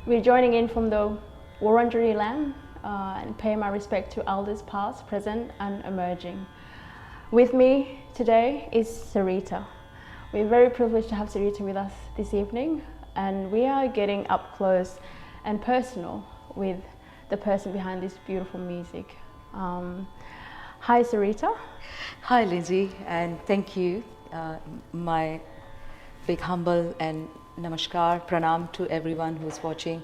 We're joining in from the Wurundjeri land and pay my respect to elders past, present and emerging. With me today is Sarita. We're very privileged to have Sarita with us this evening, and we are getting up close and personal with the person behind this beautiful music. Hi Sarita. Hi Lizzie, and thank you. My big humble and namaskar, pranam to everyone who's watching,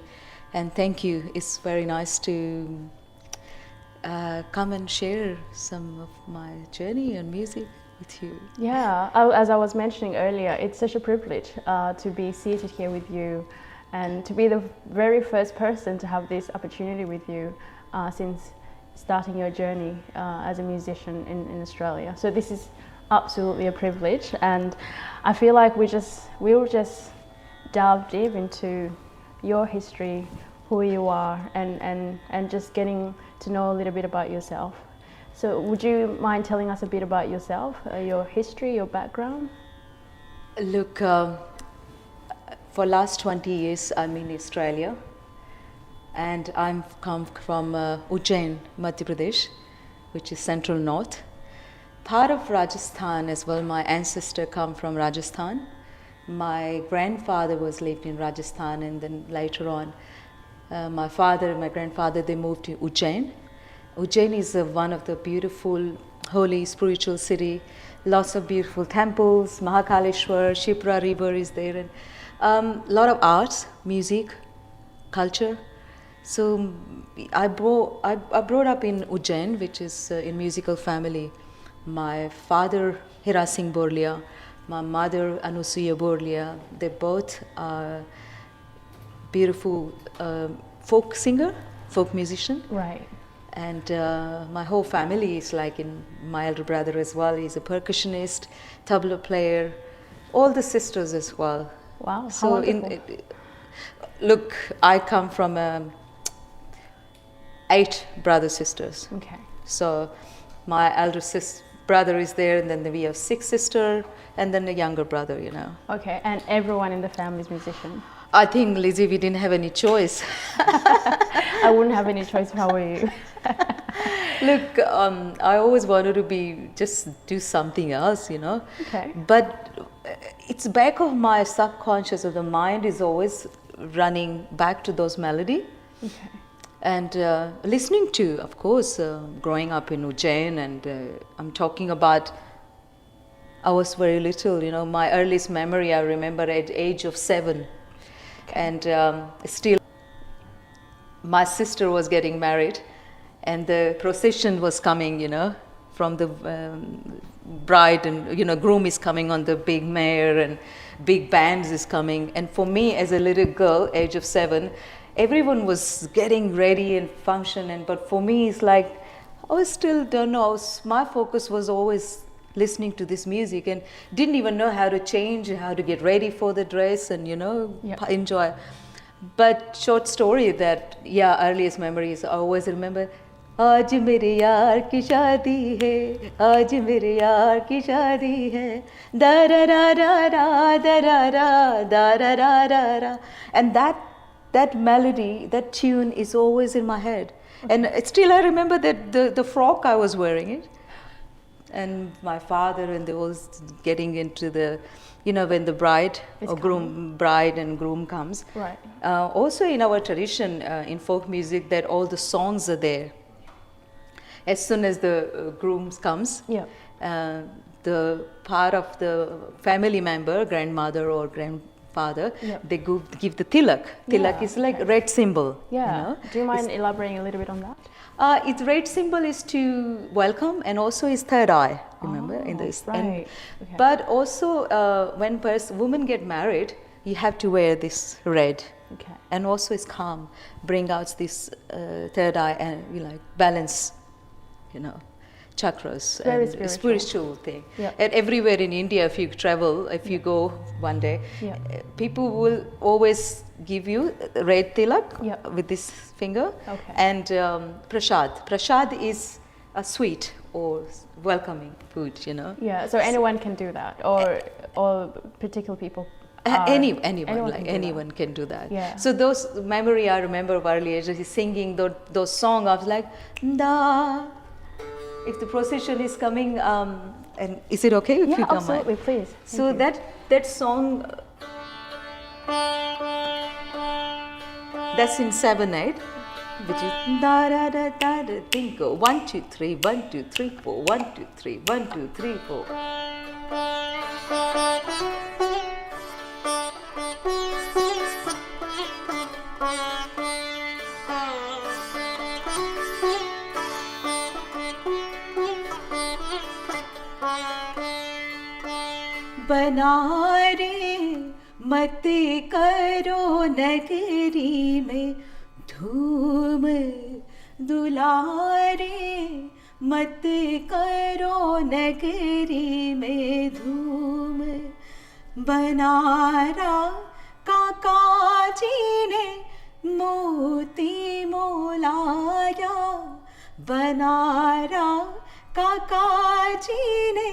and thank you. It's very nice to come and share some of my journey and music with you. Yeah, as I was mentioning earlier, it's such a privilege to be seated here with you and to be the very first person to have this opportunity with you since starting your journey as a musician in Australia. So this is absolutely a privilege, and I feel like we'll just delve deep into your history, who you are, and just getting to know a little bit about yourself. So would you mind telling us a bit about yourself, your history, your background? Look, for last 20 years I'm in Australia, and I'm come from Ujjain, Madhya Pradesh, which is central north. Part of Rajasthan as well. My ancestor come from Rajasthan. My grandfather was lived in Rajasthan, and then later on my father and my grandfather, they moved to Ujjain. Ujjain is one of the beautiful, holy, spiritual city. Lots of beautiful temples, Mahakaleshwar, Shipra river is there, and lot of arts, music, culture. So I brought up in Ujjain, which is in musical family. My father Hira Singh Borlia, my mother Anusuya Borlia, they both are beautiful folk singer, folk musician. Right. And my whole family is like my elder brother as well. He's a percussionist, tabla player, all the sisters as well. Wow. So look, I come from 8 brother sisters. Okay. So my elder brother is there, and then we have 6 sisters, and then a younger brother, you know. Okay, and everyone in the family is musician? I think, Lizzie, we didn't have any choice. I wouldn't have any choice if I were you. Look, I always wanted to just do something else, you know. Okay. But it's back of my subconscious, of the mind is always running back to those melody. Okay. And listening to, of course, growing up in Ujjain, and I'm talking about, I was very little, you know, my earliest memory I remember at age of 7. Okay. And still, my sister was getting married, and the procession was coming, you know, from the bride, and, you know, groom is coming on the big mare, and big bands is coming. And for me, as a little girl, age of 7, everyone was getting ready and function, but for me it's like I was still don't know. My focus was always listening to this music, and didn't even know how to change, how to get ready for the dress, and, you know, enjoy. But short story that, yeah, earliest memories, I always remember, आज मेरे यार की शादी है, आज मेरे यार की शादी है, da ra ra ra ra da ra ra da ra ra ra ra, and that melody, that tune is always in my head. Okay. And still I remember that the frock I was wearing it. And my father, and they was getting into the, you know, when the bride bride and groom comes. Right. Also in our tradition, in folk music, that all the songs are there. As soon as the groom comes, the part of the family member, grandmother or grandfather, they give the tilak. Tilak is like red symbol. Yeah. You know? Do you mind elaborating a little bit on that? Its red symbol is to welcome, and also is third eye. Remember, in this. Right. And, okay. But also, when women get married, you have to wear this red. Okay. And also, it's calm, bring out this third eye, and you like balance, you know, chakras. Very and spiritual thing. Yep. And everywhere in India, if you travel, if you go one day, people will always give you red tilak with this finger. Okay. And prasad. Prasad is a sweet or welcoming food, you know. Yeah, so anyone can do that, or particular people anyone can do that. Yeah. So those memory I remember of early age, he's singing those songs. I was like, da. If the procession is coming, and is it okay if you come? Absolutely, please. So that song, that's in 7/8, which is da da da da da. Think 1 2 3 1 2 3 4 1 2 3 1 2 3 4. बनारे मत करो नगरी में धूम दुलारे मत करो नगरी में धूम बनारा काका जी ने मोती मोलाया बनारा काका जी ने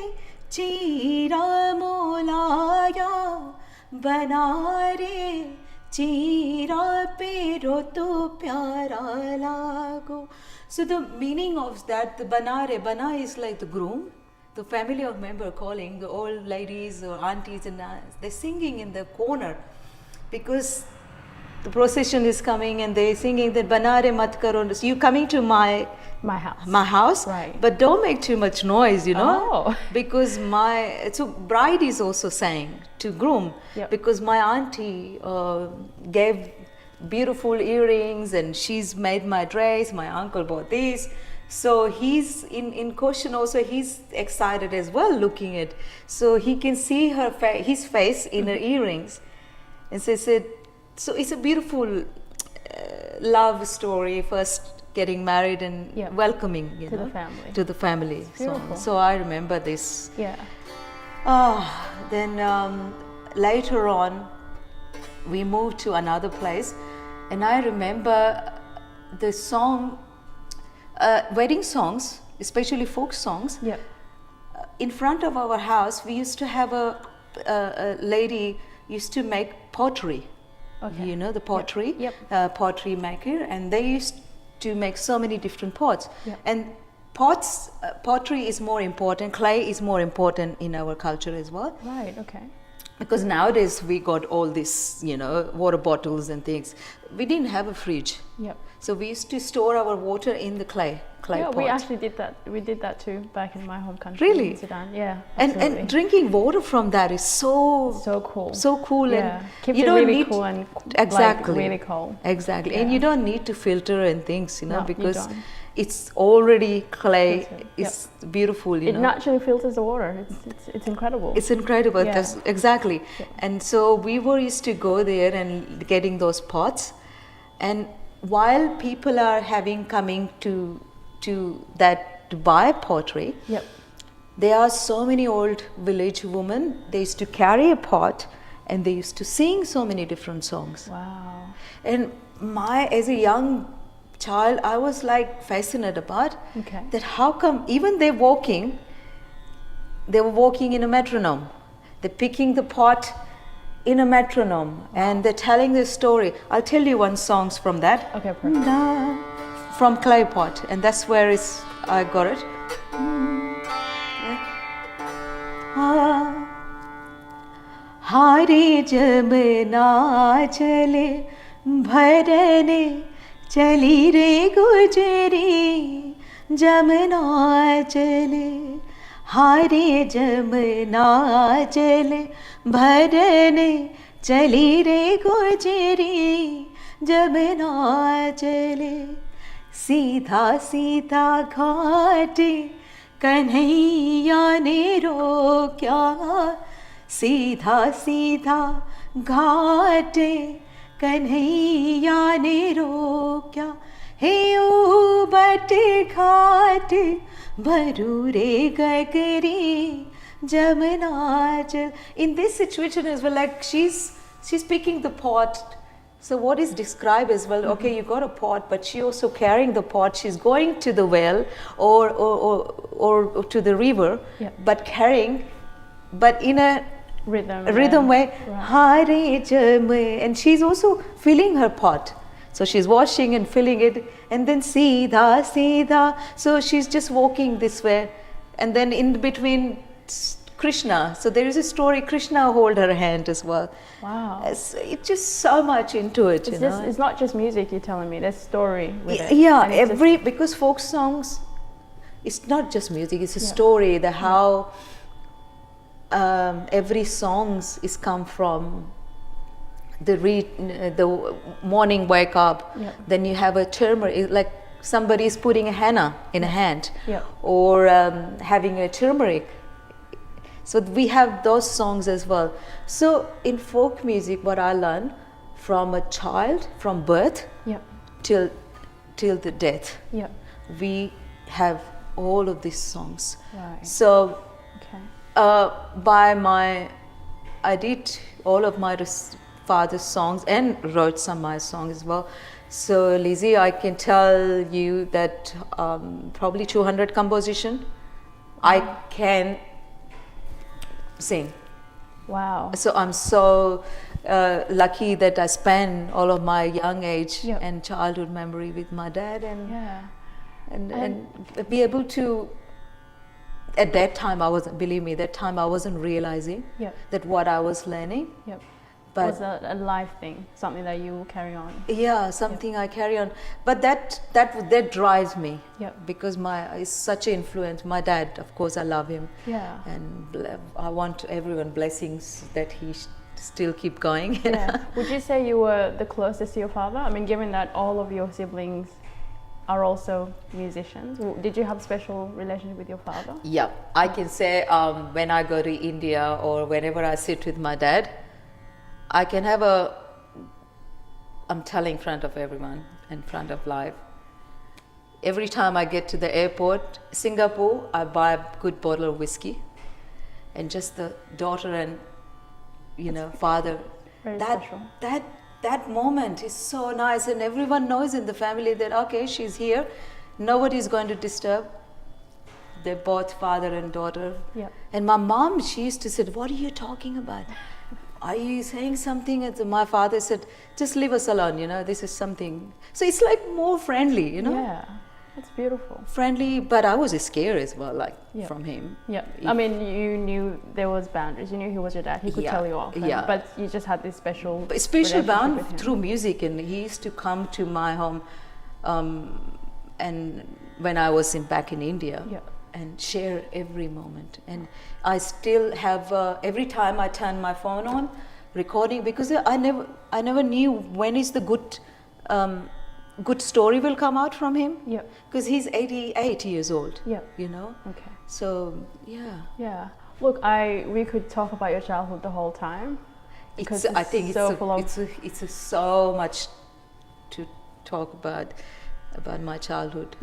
चीरा मोलाया बनारे चीरा पेरो तो प्यारा लागो. So the meaning of that, the bana is like the groom, the family of member calling the old ladies or aunties and they're singing in the corner because the procession is coming and they're singing that banare mat karo. So you coming to my house, right? But don't make too much noise, you know, Oh. because so bride is also saying to groom, Yep. because my auntie gave beautiful earrings and she's made my dress, my uncle bought this, so he's in caution also, he's excited as well looking at, so he can see his face in her earrings, and so so it's a beautiful love story, first getting married and Yep. welcoming To the family. So I remember this. Yeah. Then later on we moved to another place, and I remember the song, wedding songs, especially folk songs. Yep. In front of our house we used to have a lady used to make pottery. Okay. You know the pottery. Yep. Pottery maker, and they used to make so many different pots. Yep. And pottery is more important, clay is more important in our culture as well. Right. Okay. Because nowadays we got all this, water bottles and things. We didn't have a fridge. Yep. So we used to store our water in the clay Yeah, pot. we actually did that. We did that too back in my home country. Really? In Sudan. Yeah. Absolutely. And drinking water from that is so cool. So cool. Yeah. And Keeps you it don't really need cool and exactly like really cold. Exactly. Yeah. And you don't need to filter and things, No, you because don't. it's already clay. Filtered. It's beautiful, It naturally filters the water. It's incredible. It's incredible. Yeah. That's exactly. Yeah. And so we used to go there and getting those pots, and while people are coming to buy pottery, Yep. there are so many old village women. They used to carry a pot and they used to sing so many different songs. Wow. And as a young child, I was like fascinated about Okay. that. How come even they were walking in a metronome. They're picking the pot in a metronome, and they're telling their story. I'll tell you one song from that. Okay, perfect. From clay pot, and that's where I got it. हारे जमुना चले भरने चली रे गुजरी जमुना चले हारे जमुना चले भरने चली रे गुजरी जमुना चले सीधा सीधा घाट कन्हैया ने रोक्या सीधा सीधा घाट कन्हैया ने रोक्या हे उबट घाट भरू रे गगरी जमुना चल. In this situation as well, like she's picking the pot. So what is described as well, okay, you got a pot, but she also carrying the pot, she's going to the well or to the river, Yeah. but carrying, but in a rhythm way, and she's also filling her pot. So she's washing and filling it, and then Sida, Sida. So she's just walking this way, and then in between Krishna. So there is a story, Krishna hold her hand as well. Wow. It's just so much into it. It's not just music, you're telling me, there's story with it. Yeah, because folk songs, it's not just music, it's a story, how every songs is come from the morning wake up, then you have a turmeric, like somebody is putting a henna in a hand, or having a turmeric. So we have those songs as well. So in folk music, what I learned from a child, from birth till the death, we have all of these songs. Right. So I did all of my father's songs and wrote some of my songs as well. So Lizzie, I can tell you that probably 200 composition I can sing. Wow. So I'm so lucky that I spent all of my young age and childhood memory with my dad, and be able to, at that time I wasn't, believe me, that time I wasn't realizing that what I was learning. But it was a life thing, something that you will carry on. Yeah, something I carry on. But that drives me. Because it's such an influence. My dad, of course, I love him. Yeah. And I want everyone blessings that he still keep going. Yeah. Would you say you were the closest to your father? I mean, given that all of your siblings are also musicians, did you have a special relationship with your father? Yeah, I can say when I go to India or whenever I sit with my dad, I can have I'm telling in front of everyone, in front of live. Every time I get to the airport, Singapore, I buy a good bottle of whiskey, and just the daughter and father. Very special. That moment is so nice, and everyone knows in the family that okay, she's here, nobody's going to disturb. They're both father and daughter. And my mom, she used to say, "What are you talking about? Are you saying something?" And my father said, "Just leave us alone, this is something." So it's like more friendly, Yeah, that's beautiful. Friendly, but I was scared as well, from him. I mean, you knew there was boundaries. You knew he was your dad. He could tell you off. But you just had this special bond through music, and he used to come to my home, and when I was back in India. And share every moment, and I still have every time I turn my phone on, recording, because I never knew when is the good story will come out from him. Because he's 88 years old. Okay. So Look, we could talk about your childhood the whole time. I think it's so much to talk about my childhood.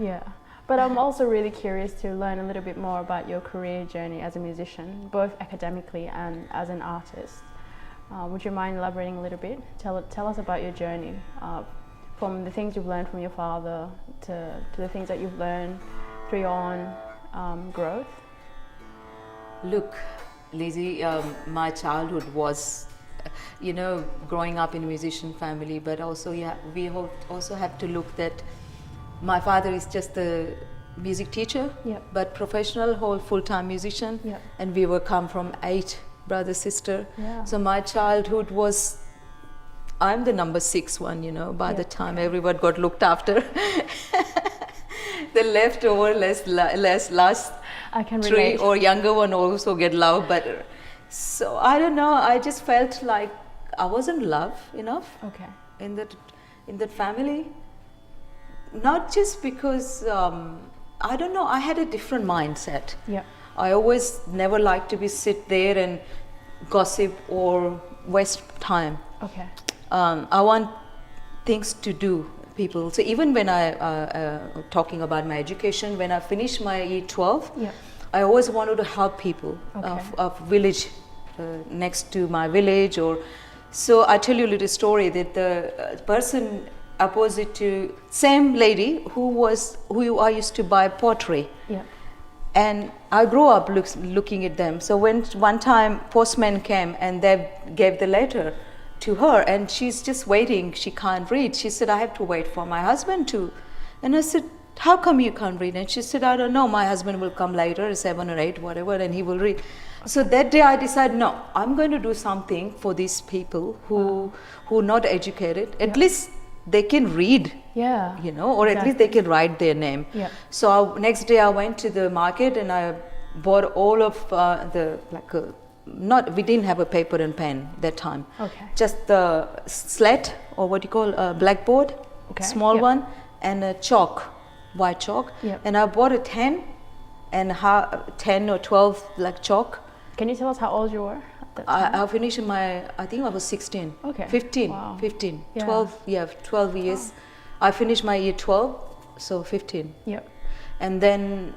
But I'm also really curious to learn a little bit more about your career journey as a musician, both academically and as an artist. Would you mind elaborating a little bit? Tell us about your journey, from the things you've learned from your father to the things that you've learned through your own growth. Look, Lizzie, my childhood was, growing up in a musician family, but also we also have to look that my father is just a music teacher, but professional, whole full-time musician, and we were come from 8 brother, sister. So my childhood was, I'm the number 6 one, by the time everyone got looked after. The leftover last I can 3 relate. or younger one also get loved, but so I don't know, I just felt like I wasn't loved enough in that family. Not just because, I don't know, I had a different mindset. I always never liked to be sit there and gossip or waste time. I want things to do, people. So even when talking about my education, when I finished my E12, I always wanted to help people of village, next to my village. So I tell you a little story that the person opposite to same lady who I used to buy pottery. And I grew up looking at them. So when one time postman came and they gave the letter to her, and she's just waiting, she can't read. She said, I have to wait for my husband to. And I said, how come you can't read? And she said, I don't know, my husband will come later, 7 or 8, whatever, and he will read. So that day I decided, no, I'm going to do something for these people who are not educated. At least they can read, you know, or at least they can write their name. Yeah. So next day I went to the market and I bought all of we didn't have a paper and pen that time. Okay. Just the slate, or what you call a blackboard, small one, and a chalk, white chalk. Yep. And I bought a 10 or 12 like chalk. Can you tell us how old you were at that time? I finished I think I was 16. Okay. 15. Wow. 15. Yeah. 12 years. I finished my year 12, so 15. Yep. And then,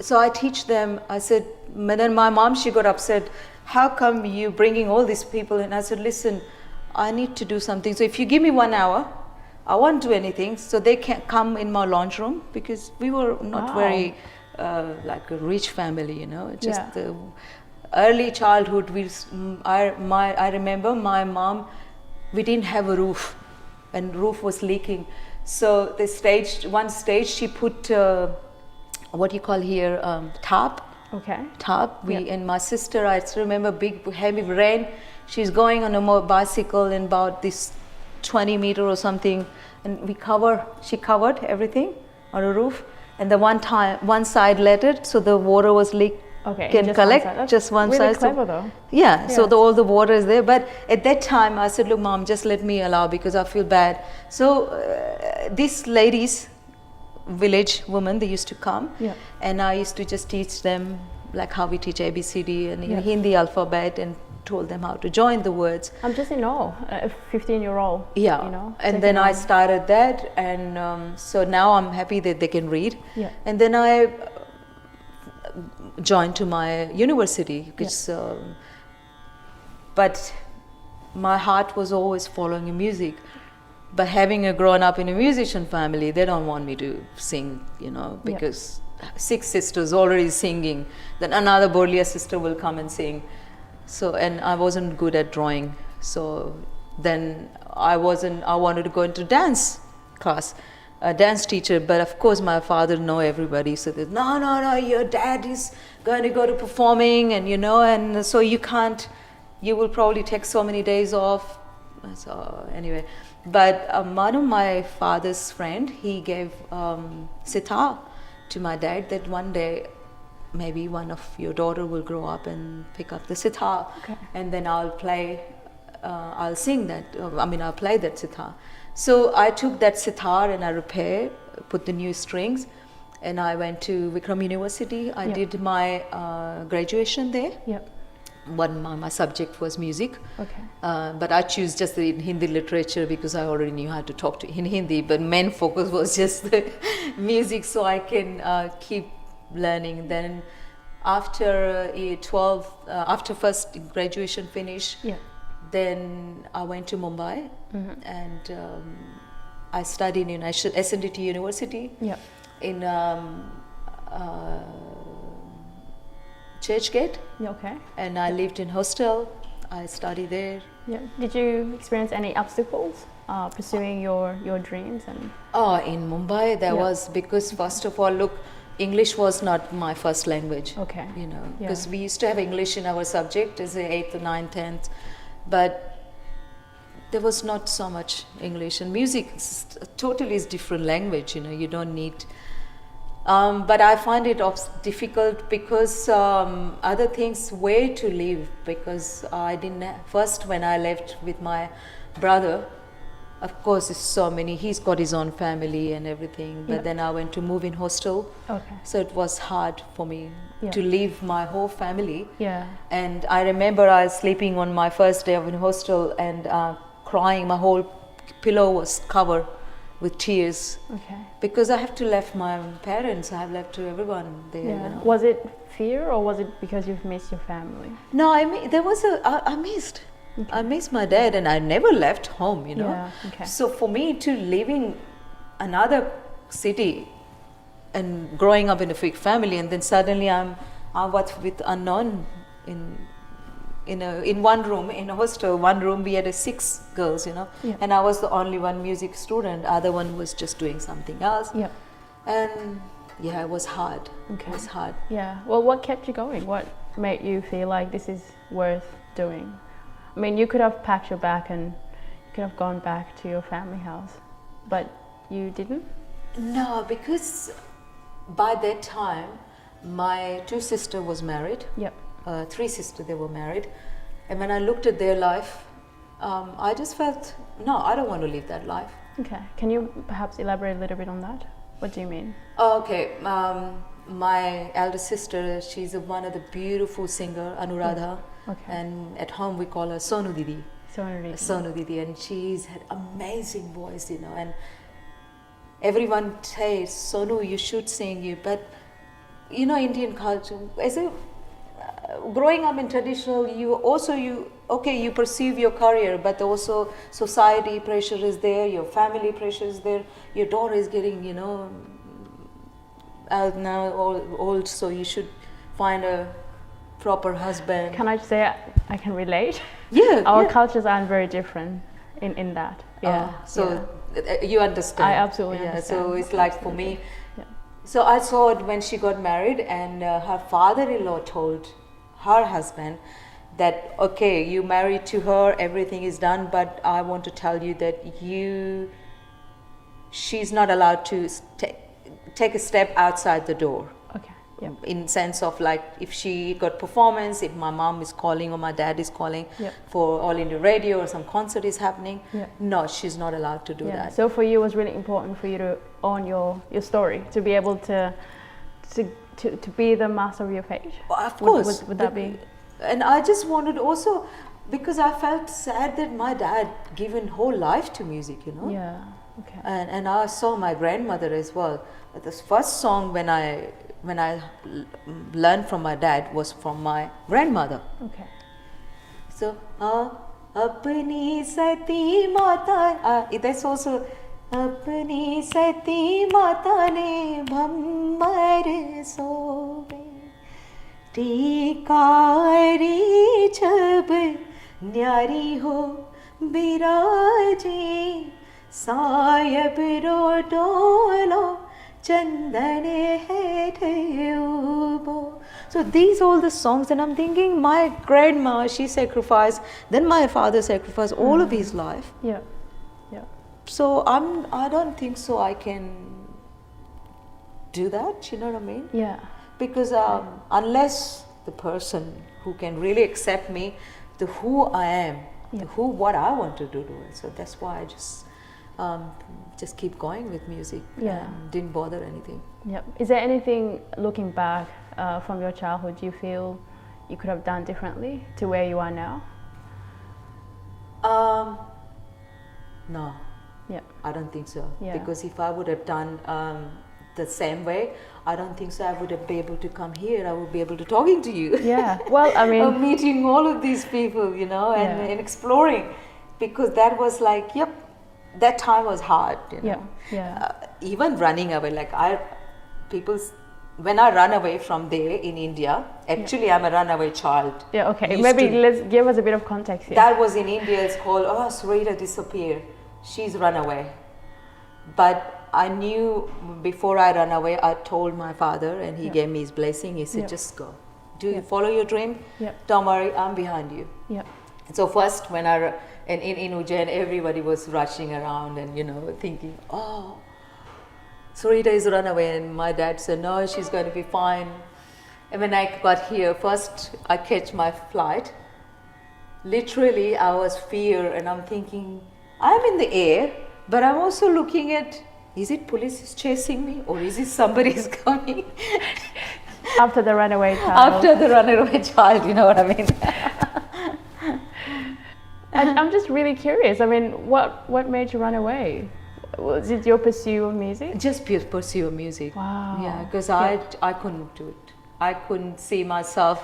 so I teach them, I said, then my mom, she got upset. How come you bringing all these people? And I said, listen, I need to do something. So if you give me 1 hour, I won't do anything. So they can come in my lounge room, because we were not very like a rich family, you know, just the early childhood. I remember my mom, we didn't have a roof, and roof was leaking. So one stage she put what you call here tarp. Okay. Tarp. And my sister, I still remember big heavy rain. She's going on a bicycle in about this 20 meter or something, and she covered everything on a roof. And the one side let it, so the water was leaked. Okay. Can collect just one really side. Clever though. Yeah. So all the water is there. But at that time, I said, "Look, Mom, just let me allow, because I feel bad." So these ladies, village women, they used to come, and I used to just teach them like how we teach ABCD and Hindi alphabet, and told them how to join the words. I'm just in awe, a 15-year-old. Yeah, you know, and then I started that, and so now I'm happy that they can read. Yeah. And then I joined to my university, because, but my heart was always following music. But having grown up in a musician family, they don't want me to sing, you know, because 6 sisters already singing, then another Borlia sister will come and sing. So, and I wasn't good at drawing. So then I wanted to go into dance class, a dance teacher, but of course my father know everybody. So there's, no, your dad is going to go to performing, and you know, and so you will probably take so many days off. So anyway, but one of my father's friend, he gave sitar to my dad, that one day maybe one of your daughter will grow up and pick up the sitar, and then I'll sing that, I'll play that sitar. So I took that sitar and I repaired, put the new strings, and I went to Vikram University. I did my graduation there. My subject was music, but I choose just the Hindi literature because I already knew how to talk in Hindi, but main focus was just the music, so I can keep learning. Then after year 12, after first graduation finish, then I went to Mumbai, and I studied in SNDT University in Churchgate, and I lived in hostel. I studied there. Did you experience any obstacles pursuing your dreams? And in Mumbai there was, because first of all, look, English was not my first language. You know, because we used to have English in our subject as the 8th, 9th, 10th, but there was not so much English. And music is totally different language. You know, you don't need. But I find it difficult because other things, where to live, because I didn't first when I left with my brother, of course it's so many, he's got his own family and everything, but then I went to move in hostel, so it was hard for me to leave my whole family. And I remember I was sleeping on my first day of in hostel and crying, my whole pillow was covered with tears, because I have to left my parents, I have left to everyone there. You know. Was it fear, or was it because you've missed your family? No, I missed. I missed my dad, and I never left home, you know. So for me to live in another city, and growing up in a big family, and then suddenly I was with unknown in one room in a hostel. One room we had 6 girls, you know, and I was the only one music student. Other one was just doing something else. Yeah. And yeah, it was hard. Okay. It was hard. Yeah. Well, what kept you going? What made you feel like this is worth doing? I mean, you could have packed your bag and you could have gone back to your family house, but you didn't? No, because by that time, my 2 sisters was married. Yep. 3 sisters, they were married. And when I looked at their life, I just felt, no, I don't want to live that life. Okay. Can you perhaps elaborate a little bit on that? What do you mean? Okay. My elder sister, she's one of the beautiful singer, Anuradha. Okay. And at home we call her Sonu Didi. Sonu Didi. And she's had amazing voice, you know. And everyone says, Sonu, you should sing you. But, you know, Indian culture, growing up in traditional, you perceive your career, but also society pressure is there, your family pressure is there, your daughter is getting, you know, out now, old, so you should find a proper husband. Can I just say I can relate? Yeah. Our cultures aren't very different in that. Yeah. You understand. I absolutely understand. So it's like for me. Yeah. So I saw it when she got married, and her father-in-law told her husband that, okay, you married to her, everything is done, but I want to tell you that she's not allowed to take a step outside the door. Okay. Yep. In sense of like, if she got performance, if my mom is calling or my dad is calling for All India Radio or some concert is happening, no, she's not allowed to do that. So for you, it was really important for you to own your story, to be able to be the master of your fate. Well, of course. Would that be? And I just wanted also, because I felt sad that my dad given whole life to music, you know. Yeah. Okay. And I saw my grandmother as well. The first song when I learned from my dad was from my grandmother. Okay. So, apni sati mata. That's also apni sati mata ne bhammar sobe tikari chab nyari ho biraje sayab ro dolo chandane hai ubo. So these all the songs, and I'm thinking my grandma, she sacrificed, then my father sacrificed all of his life. Yeah. Yeah. So I don't think so I can do that, you know what I mean? Yeah. Because unless the person who can really accept me, the who I am, what I want to do to it. So that's why I just keep going with music. Yeah. And didn't bother anything. Yep. Is there anything looking back from your childhood you feel you could have done differently to where you are now? No. Yeah. I don't think so. Yeah. Because if I would have done the same way, I don't think so I would have been able to come here. I would be able to talking to you. Yeah. Well, I mean, meeting all of these people, you know, and exploring, because that was like, that time was hard, you know. Yeah. Even running away, like when I run away from there in India, actually I'm a runaway child. Yeah, okay. Maybe let's give us a bit of context here. That was in India, it's called, Sarita disappeared. She's run away. But I knew before I ran away, I told my father, and he gave me his blessing. He said, just go. Do you follow your dream? Don't worry, I'm behind you. So first, when in Ujjain, everybody was rushing around and, you know, thinking, Sarita is run away. And my dad said, no, she's going to be fine. And when I got here, first I catch my flight. Literally, I was fear, and I'm thinking, I'm in the air, but I'm also looking at, is it police is chasing me, or is it somebody is coming? After the runaway child. After the runaway child, you know what I mean? I'm just really curious. I mean, what made you run away? Was it your pursuit of music? Just pursuit of music. Wow. Yeah, because I couldn't do it. I couldn't see myself.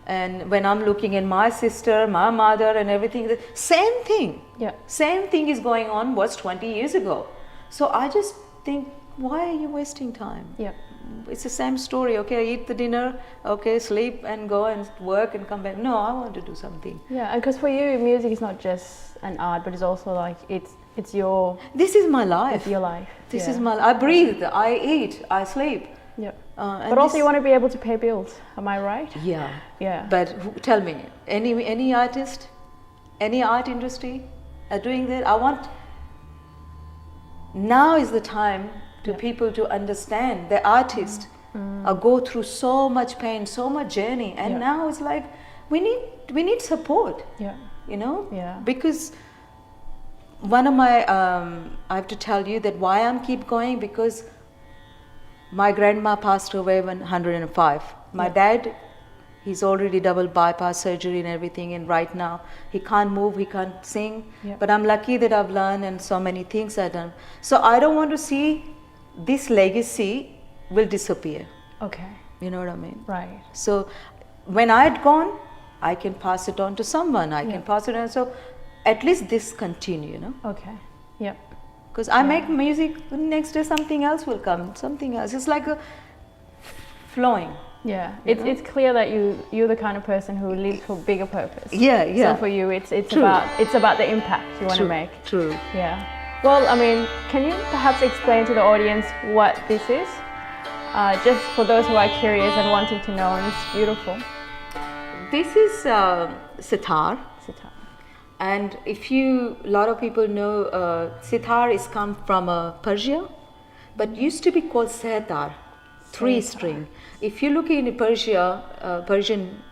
And when I'm looking at my sister, my mother, and everything, the same thing. Yeah. Same thing is going on was 20 years ago. So I just think, why are you wasting time? Yep. It's the same story. Okay, I eat the dinner, okay, sleep and go and work and come back. No, I want to do something. Yeah, because for you, music is not just an art, but it's also like it's your. This is my life. It's your life. This is my. I breathe. I eat. I sleep. Yeah. But also, you want to be able to pay bills. Am I right? Yeah. Yeah. But tell me, any artist, any art industry are doing that? I want. Now is the time to people to understand the artist go through so much pain, so much journey, and now it's like we need support. Yeah. You know. Yeah. Because one of my I have to tell you that why I'm keep going, because my grandma passed away when 105. My dad, he's already double bypass surgery and everything, and right now he can't move, he can't sing. Yeah. But I'm lucky that I've learned and so many things I've done. So I don't want to see this legacy will disappear. Okay. You know what I mean? Right. So when I had gone, I can pass it on to someone. I can pass it on. So at least this continue, you know? Okay. Yep. Because I make music, next day something else will come, something else. It's like a flowing. Yeah, it's clear that you're the kind of person who lives for bigger purpose. Yeah, yeah. So for you, it's True. about the impact you want to make. True. Yeah. Well, I mean, can you perhaps explain to the audience what this is? Just for those who are curious and wanting to know, and it's beautiful. This is sitar. Sitar. And a lot of people know sitar is come from Persia, but used to be called sitar, 3-string. If you look in Persian,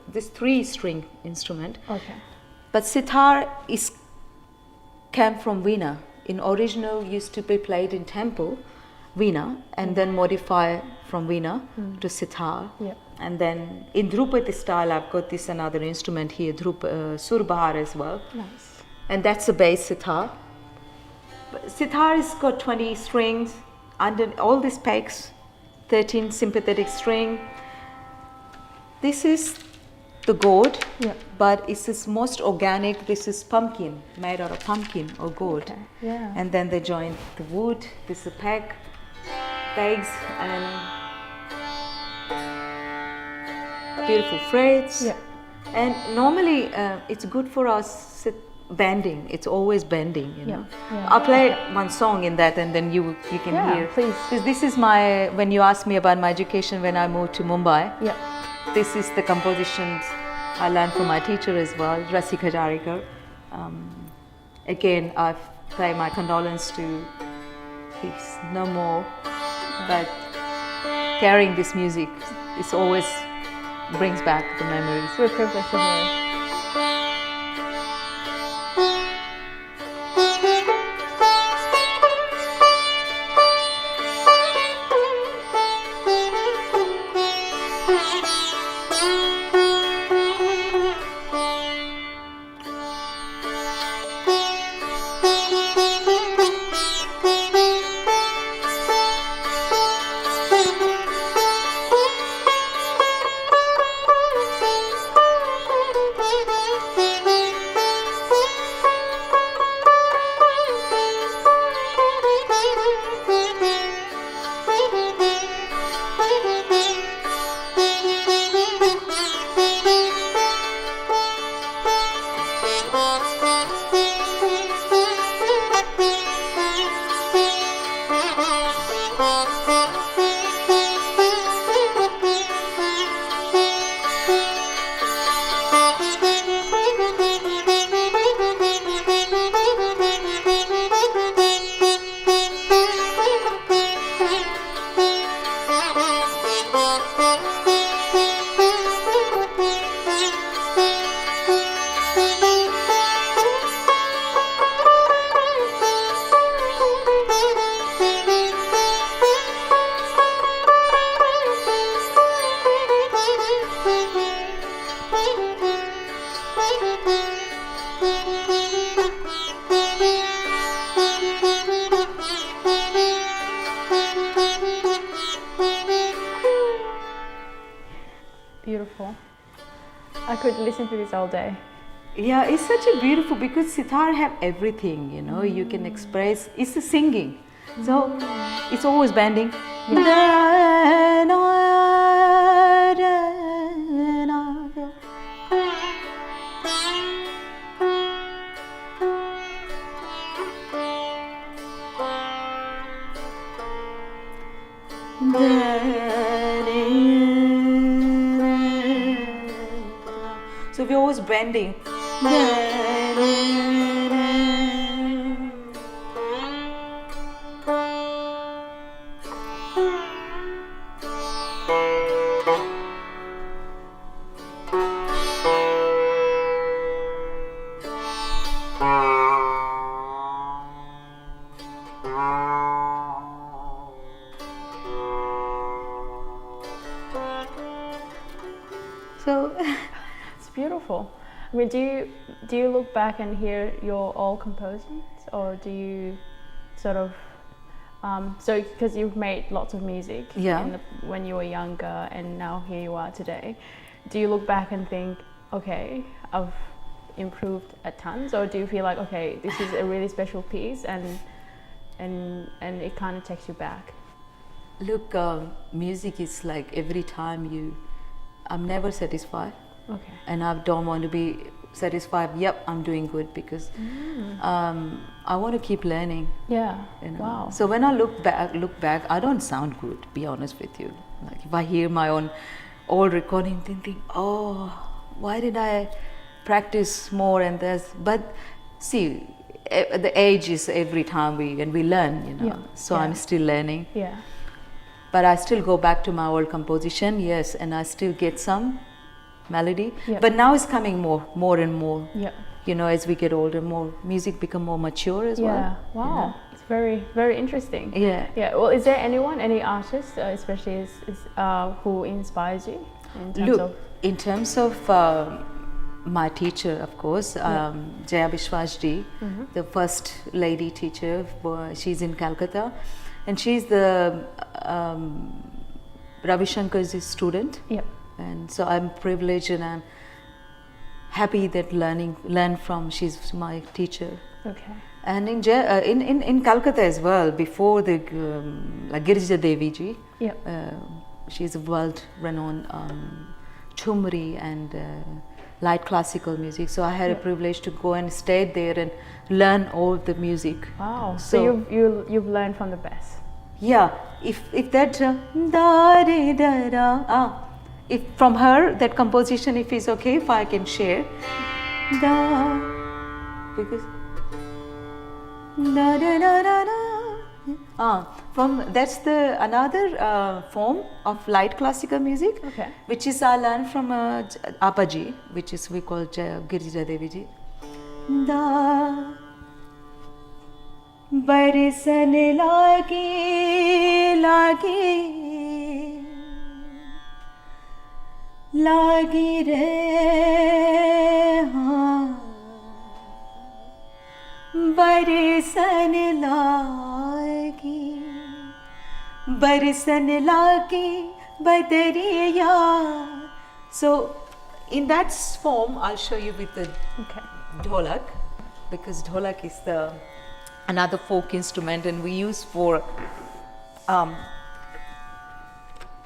this 3-string instrument. Okay. But sitar came from Veena. In original, used to be played in temple, Veena, and then modify from Veena to sitar. Yep. And then in Drupadi style, I've got this another instrument here, Surbahar as well. Nice. And that's the bass sitar. But sitar has got 20 strings, under all these pegs, 13 sympathetic string. This is the gourd, but it's this most organic. This is pumpkin, made out of pumpkin or gourd. Okay. Yeah. And then they join the wood, this is the pegs, and beautiful frets. Yeah. And normally it's good for us bending. It's always bending, you know. Yeah. I'll play one song in that, and then you can hear. Please. Because this is my, when you asked me about my education when I moved to Mumbai. Yeah. This is the compositions I learned from my teacher as well, Rasika Jarikar. Again, I pay my condolence to, he's no more, but carrying this music, it's always brings back the memories. We're privileged to hear. Beautiful. I could listen to this all day. Yeah, it's such a beautiful, because sitar have everything, you know, you can express, it's the singing. So it's always bending. So we're always bending. So It's beautiful. I mean, do you look back and hear your old compositions, or do you sort of so because you've made lots of music when you were younger and now here you are today, do you look back and think, okay, I've improved a tons, or do you feel like, okay, this is a really special piece and it kind of takes you back? Look, music is like every time I'm never satisfied. Okay. And I don't want to be satisfied. Yep, I'm doing good, because I want to keep learning. Yeah. You know? Wow. So when I look back, I don't sound good, to be honest with you. Like if I hear my own old recording, thinking, oh, why did I practice more and this? But see, the age is every time when we learn, you know. Yeah. So Yeah. I'm still learning. Yeah. But I still go back to my old composition, yes, and I still get some melody. Yeah. But now it's coming more and more. Yeah. You know, as we get older, more music become more mature as well. Yeah. Wow. You know? It's very, very interesting. Yeah. Yeah. Well, is there any artist, especially who inspires you in terms of? In terms of my teacher, of course, Jaya Bishwasji, the first lady teacher, she's in Calcutta, and she's the Ravi Shankar's student. Yep. And so I'm privileged and I'm happy that learn from, she's my teacher. Okay. And in Calcutta as well, before the like Girija Devi ji, Yep. she's a world-renowned chumri and light classical music. So I had a privilege to go and stay there and learn all the music. Wow. So you've learned from the best. Yeah. If that da re da da if from her that composition, if it's okay, if I can share, da, because da da da da da. From that's the another form of light classical music, Okay. which is I learned from Apaji, which is we call Girija Devi ji. Da बरसन लागी रे हाँ बरसन लागी बदरिया. So in that form I'll show you with the dholak, because dholak is another folk instrument, and we use for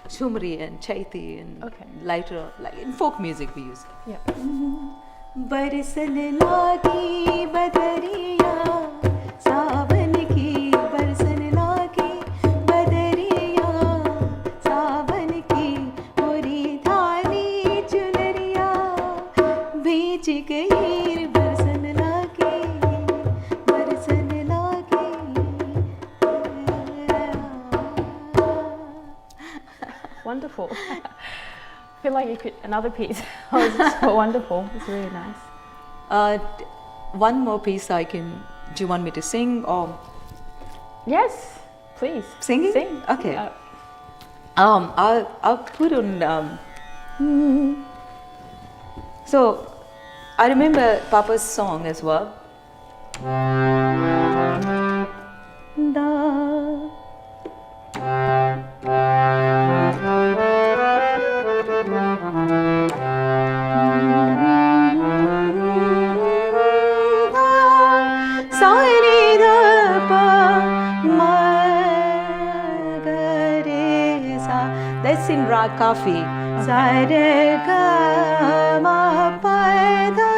chumri and chaiti and lighter, like in folk music we use. Yeah. बरसन लागी बदरिया सावन की बरसन लागी बदरिया सावन की पूरी धानी चुनरिया बीच गई बरसन लागी Wonderful. I feel like you could another piece. Oh, it's so wonderful. It's really nice. One more piece I can. Do you want me to sing or? Yes, please. Singing? Sing. Okay. I'll put on. So, I remember Papa's song as well. My it's in Rag Kafi. Sa re ga ma pa da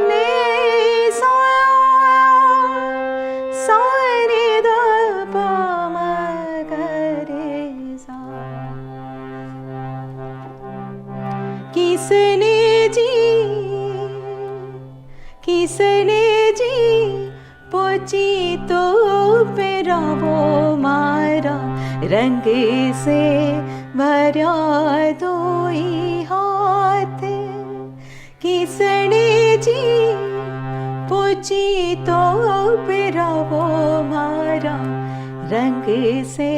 ni sa sa ni da pa ma ga re sa. किसने जी पोची तो पेरा वो मारा रंग से भरा दो हाथ. किसने जी पोची तो पेरा वो मारा रंग से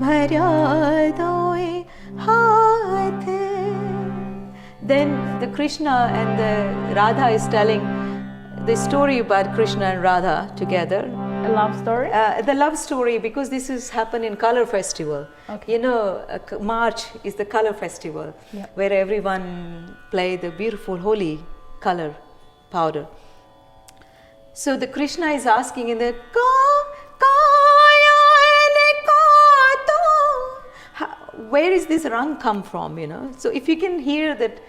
भरा दो हाथ. Then the Krishna and the Radha is telling the story about Krishna and Radha together. A love story? The love story, because this has happened in Color Festival. Okay. You know, March is the Color Festival, where everyone play the beautiful holy color powder. So the Krishna is asking in the where is this rang come from, you know? So if you can hear that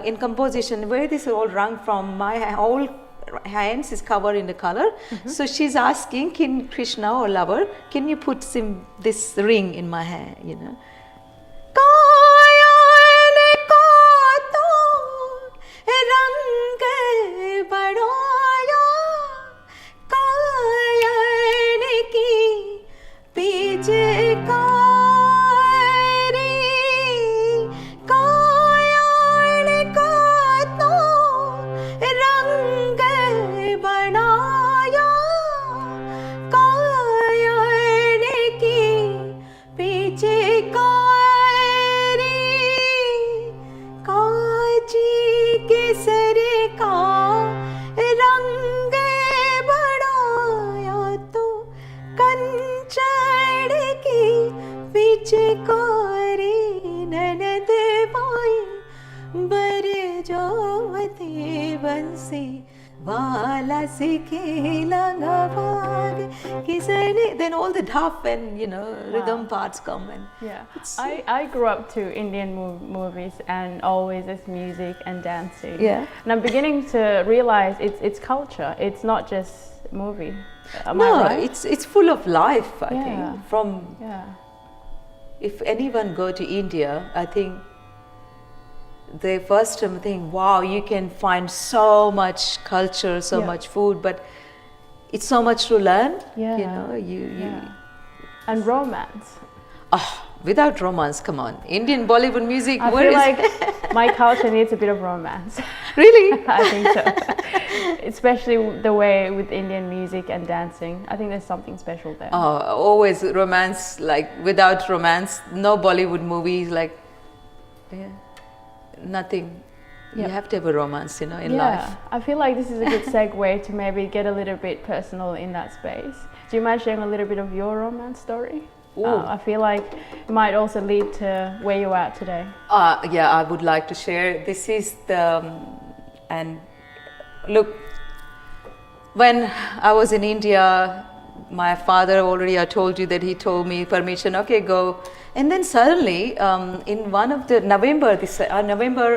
in composition, where this all rang from, my whole hands is covered in the color. So she's asking, can Krishna or lover, can you put this ring in my hand, you know? Then all the dharp and, you know, rhythm parts come in. Yeah, I grew up to Indian movies and always it's music and dancing. Yeah. And I'm beginning to realize it's culture. It's not just movie. Am No, I right? it's full of life, I Yeah. think. From if anyone go to India, I think they first time think, wow, you can find so much culture, so much food, but it's so much to learn. Yeah. You know, And romance. Oh, without romance, come on. Indian Bollywood music, I feel like my culture needs a bit of romance. Really? I think so. Especially the way with Indian music and dancing. I think there's something special there. Oh, always romance, like without romance, no Bollywood movies, like, nothing. You have to have a romance, you know, in life. I feel like this is a good segue to maybe get a little bit personal in that space. Do you mind sharing a little bit of your romance story? I feel like it might also lead to where you're at today. Yeah, I would like to share. This is the, and look, when I was in India, my father already, I told you that he told me permission, okay, go. And then suddenly, in one of the November,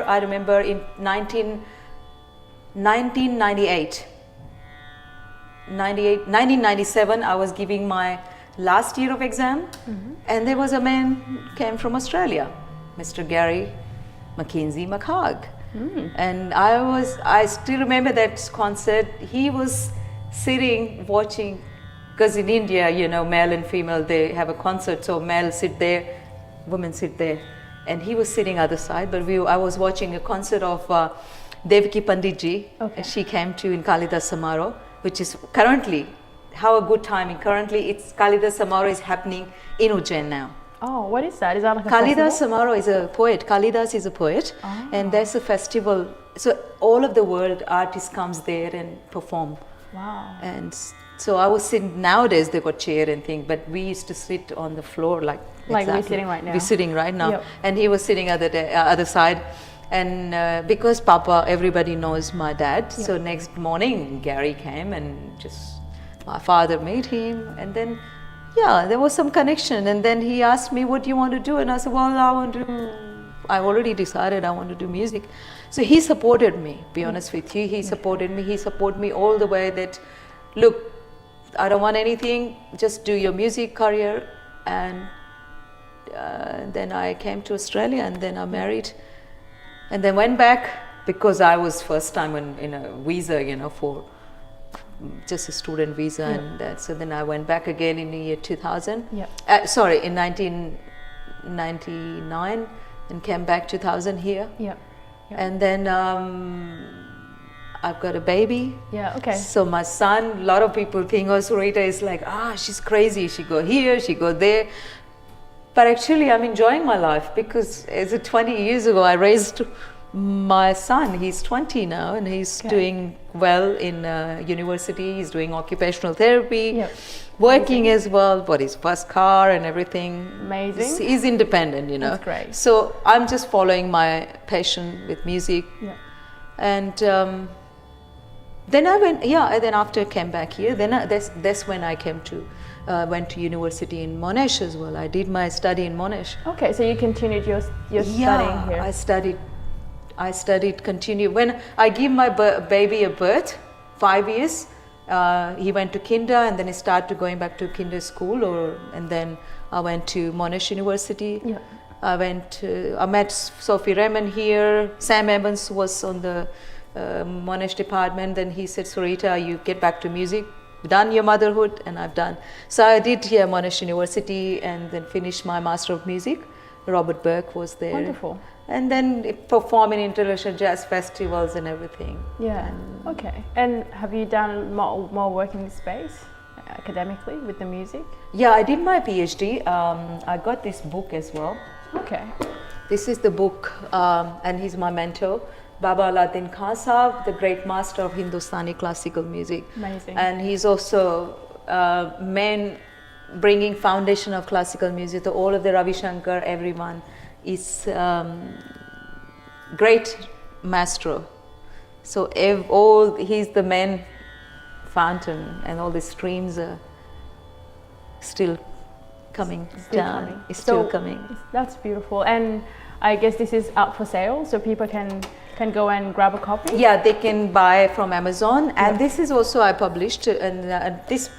I remember in 1997, I was giving my last year of exam, and there was a man came from Australia, Mr. Gary Mackenzie McHarg. And I still remember that concert. He was sitting watching, because in India, you know, male and female, they have a concert, so male sit there, women sit there, and he was sitting other side. But I was watching a concert of Devaki Panditji. Okay. She came to in Kalidas Samaro, which is currently, how a good timing. Currently, it's Kalidas Samaro is happening in Ujjain now. Oh, what is that? Is that like a Kalidas festival? Samaro is a poet. Kalidas is a poet, and there's a festival. So all of the world artists comes there and perform. Wow. And so I was sitting, nowadays they got chair and thing, but we used to sit on the floor like we're sitting right now. We're sitting right now. Yep. And he was sitting other side. And because Papa, everybody knows my dad, so next morning Gary came and just, my father made him, and then yeah, there was some connection. And then he asked me, what do you want to do? And I said, well, I already decided I want to do music. So he supported me, be honest with you. He supported me. He supported me all the way that, look, I don't want anything, just do your music career. And then I came to Australia, and then I married, and then went back because I was first time in a visa, you know, for just a student visa. And so then I went back again in the year 2000. Sorry, in 1999, and came back 2000 here. And then I've got a baby. So my son, a lot of people think, oh, Sarita is like, she's crazy. She go here, she go there. But actually, I'm enjoying my life, because as 20 years ago, I raised my son. He's 20 now, and he's doing well in university. He's doing occupational therapy, working as well, bought his first car and everything. Amazing. He's independent, you know. That's great. So I'm just following my passion with music. And then I went, and then after I came back here, then that's when I came to, went to university in Monash as well. I did my study in Monash. Okay, so you continued your studying here. I studied, continued. When I give my baby a birth, 5 years, he went to kinder, and then he started going back to kinder school, and then I went to Monash University. I met Sophie Raymond here. Sam Evans was on the Monash department. Then he said, Sarita, you get back to music. Done your motherhood, and I've done. So I did here Monash University, and then finished my Master of Music. Robert Burke was there. Wonderful. And then perform in international jazz festivals and everything. Okay. And have you done more work in this space, academically, with the music? Yeah, I did my PhD. I got this book as well. Okay. This is the book, and he's my mentor, Baba Alauddin Khan Sahab, the great master of Hindustani classical music. Amazing. And he's also bringing foundation of classical music. So all of the Ravi Shankar, everyone is great maestro. So he's the main fountain, and all the streams are still coming down. It's still coming. That's beautiful. And I guess this is out for sale, so people can go and grab a copy? Yeah, they can buy from Amazon. And this is also I published this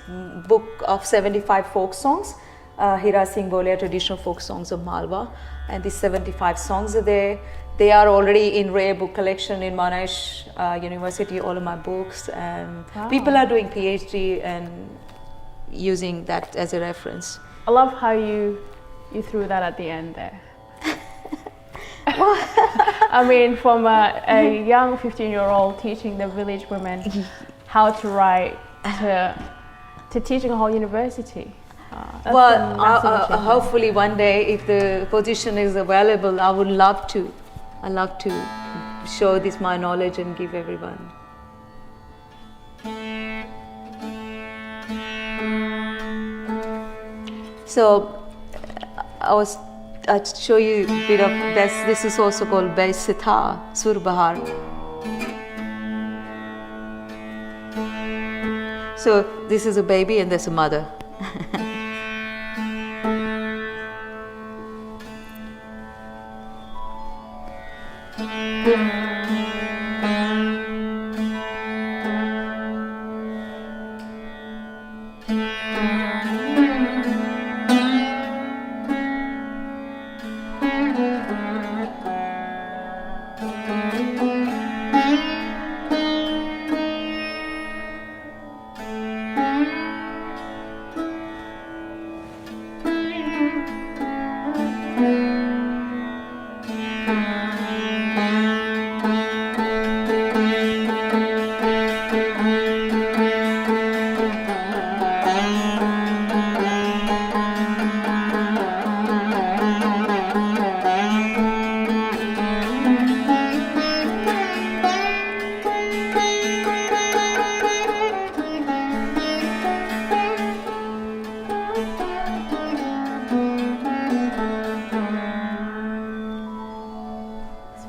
book of 75 folk songs, Hira Singh Bolia, traditional folk songs of Malwa. And these 75 songs are there. They are already in rare book collection in Monash University, all of my books. And people are doing PhD and using that as a reference. I love how you threw that at the end there. I mean, from a young 15-year-old teaching the village women how to write to teaching a whole university. Hopefully one day, if the position is available, I would love to. I love to show this my knowledge and give everyone. So I'll show you a bit of this. This is also called Bay Sitar, Sur Bahar. So this is a baby and there's a mother.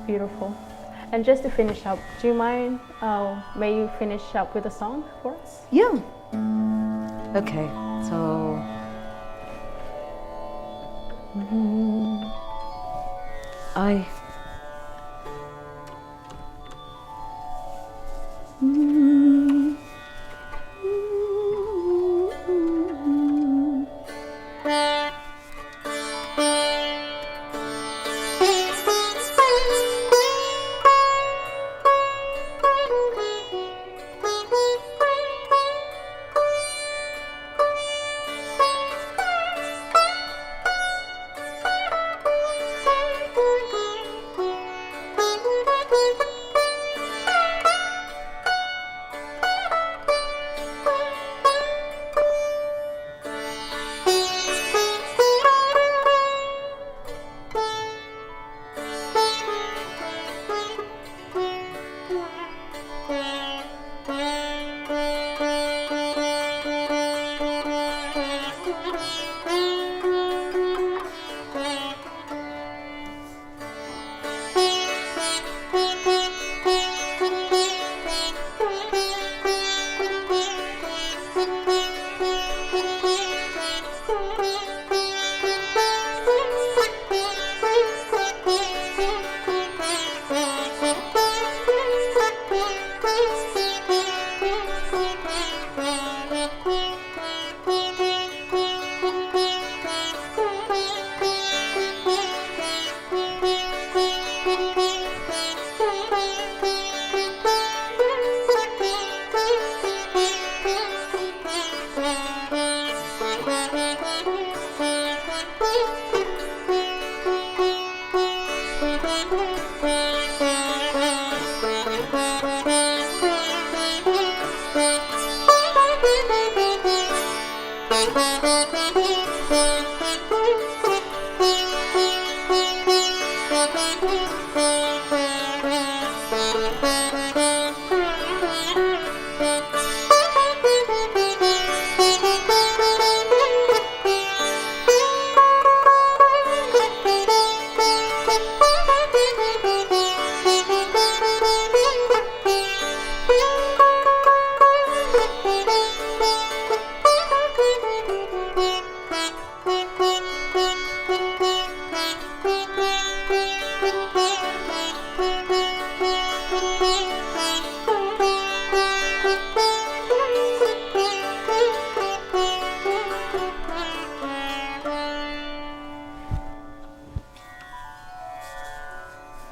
Beautiful. And just to finish up, do you mind, may you finish up with a song for us? Yeah. Okay, so I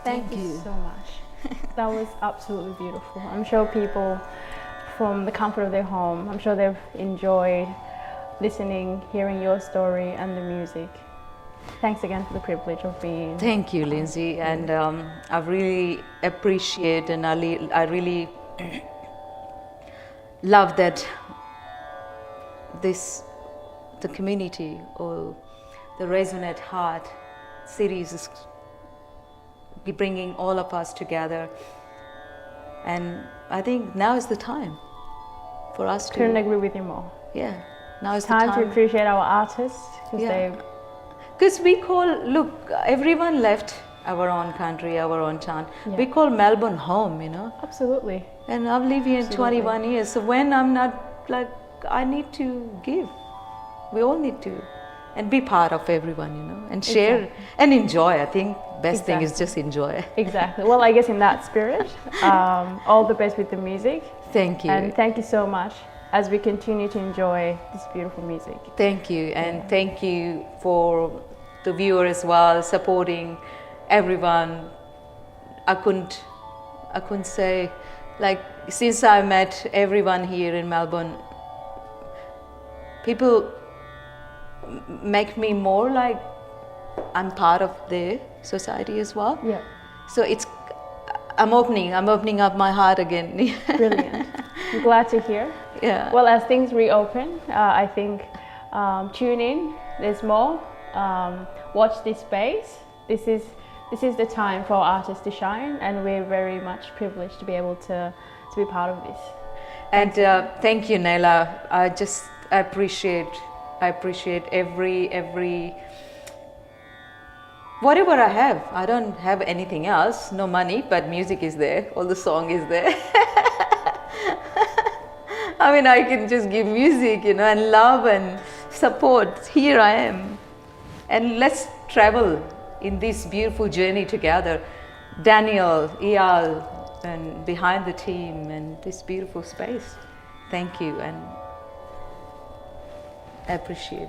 Thank you so much. That was absolutely beautiful. I'm sure people from the comfort of their home, I'm sure they've enjoyed listening, hearing your story and the music. Thanks again for the privilege of being. Thank you, Lindsay, and I really appreciate and I really love that the community or the Resonant Heart series is bringing all of us together, and I think now is the time for us to. Couldn't agree with you more. Yeah, now is time the time to appreciate our artists because we look, everyone left our own country, our own town. Yeah. We call Melbourne home, Absolutely. And I've lived here 21 years. So when I'm not I need to give. We all need to, and be part of everyone, and share and enjoy. I think best thing is just enjoy. Exactly. Well, I guess in that spirit, all the best with the music. Thank you. And thank you so much as we continue to enjoy this beautiful music. Thank you, and thank you for the viewer as well, supporting everyone. I couldn't say, since I met everyone here in Melbourne, people make me more like I'm part of their society as well. Yeah. So I'm opening up my heart again. Brilliant. I'm glad to hear. Yeah. Well, as things reopen, I think tune in. There's more. Watch this space. This is the time for artists to shine, and we're very much privileged to be able to be part of this. And thank you, Nela. I appreciate every whatever I have. I don't have anything else, no money, but music is there. All the song is there. I mean, I can just give music, and love and support. Here I am. And let's travel in this beautiful journey together. Daniel, Eyal, and behind the team, and this beautiful space. Thank you, and I appreciate